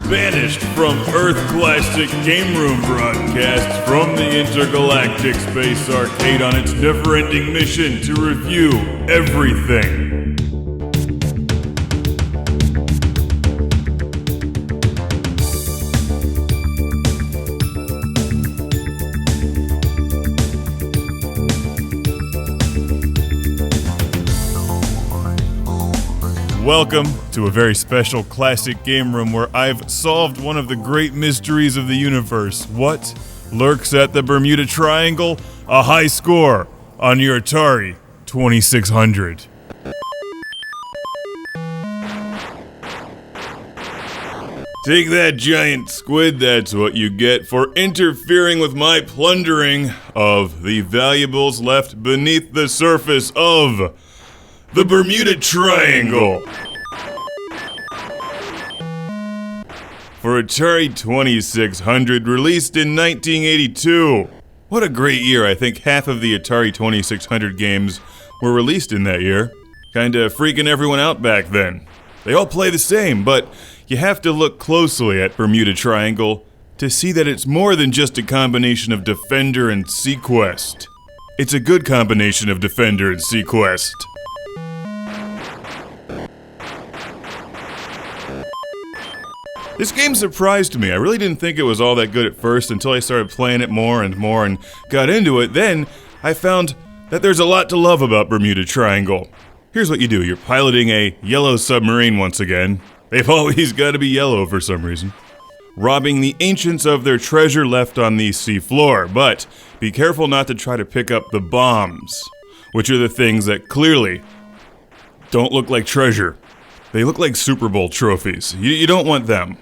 Banished from Earth Classic Game Room broadcasts from the Intergalactic Space Arcade on its never-ending mission to review everything. Welcome to a very special classic game room where I've solved one of the great mysteries of the universe. What lurks at the Bermuda Triangle? A high score on your Atari 2600. Take that, giant squid. That's what you get for interfering with my plundering of the valuables left beneath the surface of the Bermuda Triangle. For Atari 2600, released in 1982. What a great year. I think half of the Atari 2600 games were released in that year. Kinda freaking everyone out back then. They all play the same, but you have to look closely at Bermuda Triangle to see that it's more than just a combination of Defender and Sequest. It's a good combination of Defender and Sequest. This game surprised me. I really didn't think it was all that good at first until I started playing it more and got into it. Then I found that there's a lot to love about Bermuda Triangle. Here's what you do. You're piloting a yellow submarine once again. They've always got to be yellow for some reason. Robbing the ancients of their treasure left on the seafloor. But be careful not to try to pick up the bombs, which are the things that clearly don't look like treasure. They look like Super Bowl trophies. You don't want them.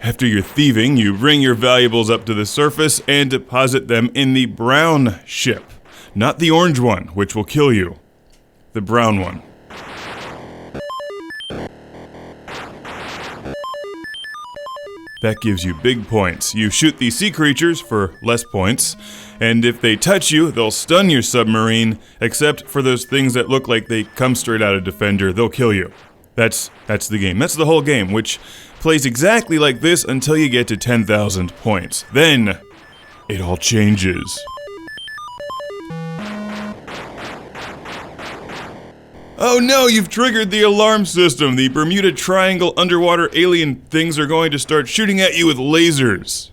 After your thieving, you bring your valuables up to the surface and deposit them in the brown ship. Not the orange one, which will kill you. The brown one. That gives you big points. You shoot the sea creatures for less points, and if they touch you, they'll stun your submarine, except for those things that look like they come straight out of Defender, they'll kill you. That's the game. That's the whole game, which plays exactly like this until you get to 10,000 points. Then, it all changes. Oh no, you've triggered the alarm system. The Bermuda Triangle underwater alien things are going to start shooting at you with lasers.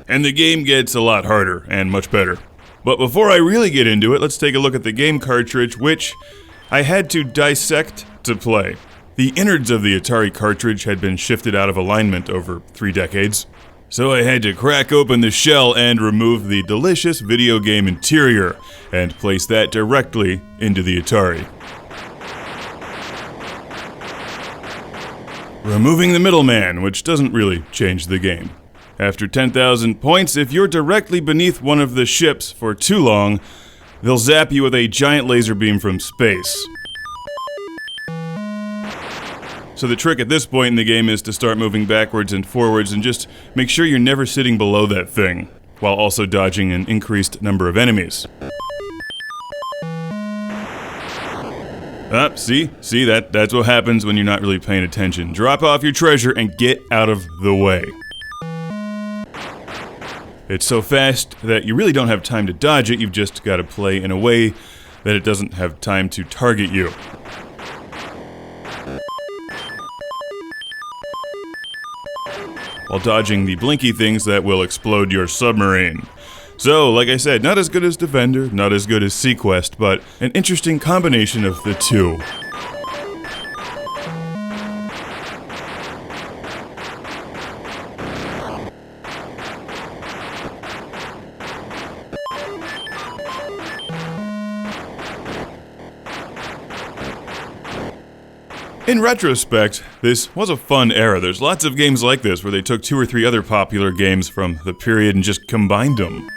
And the game gets a lot harder and much better. But before I really get into it, let's take a look at the game cartridge, which I had to dissect to play. The innards of the Atari cartridge had been shifted out of alignment over 3 decades. So I had to crack open the shell and remove the delicious video game interior and place that directly into the Atari. Removing the middleman, which doesn't really change the game. After 10,000 points, if you're directly beneath one of the ships for too long, they'll zap you with a giant laser beam from space. So the trick at this point in the game is to start moving backwards and forwards and just make sure you're never sitting below that thing, while also dodging an increased number of enemies. See, that's what happens when you're not really paying attention. Drop off your treasure and get out of the way. It's so fast that you really don't have time to dodge it, you've just got to play in a way that it doesn't have time to target you. While dodging the blinky things that will explode your submarine. So, like I said, not as good as Defender, not as good as Sequest, but an interesting combination of the two. In retrospect, this was a fun era. There's lots of games like this where they took 2 or 3 other popular games from the period and just combined them.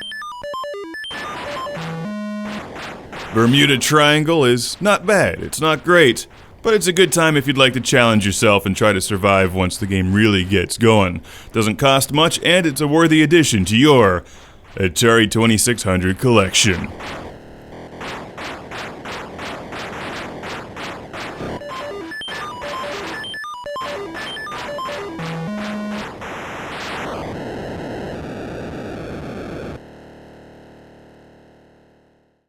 Bermuda Triangle is not bad, it's not great, but it's a good time if you'd like to challenge yourself and try to survive once the game really gets going. Doesn't cost much, and it's a worthy addition to your Atari 2600 collection.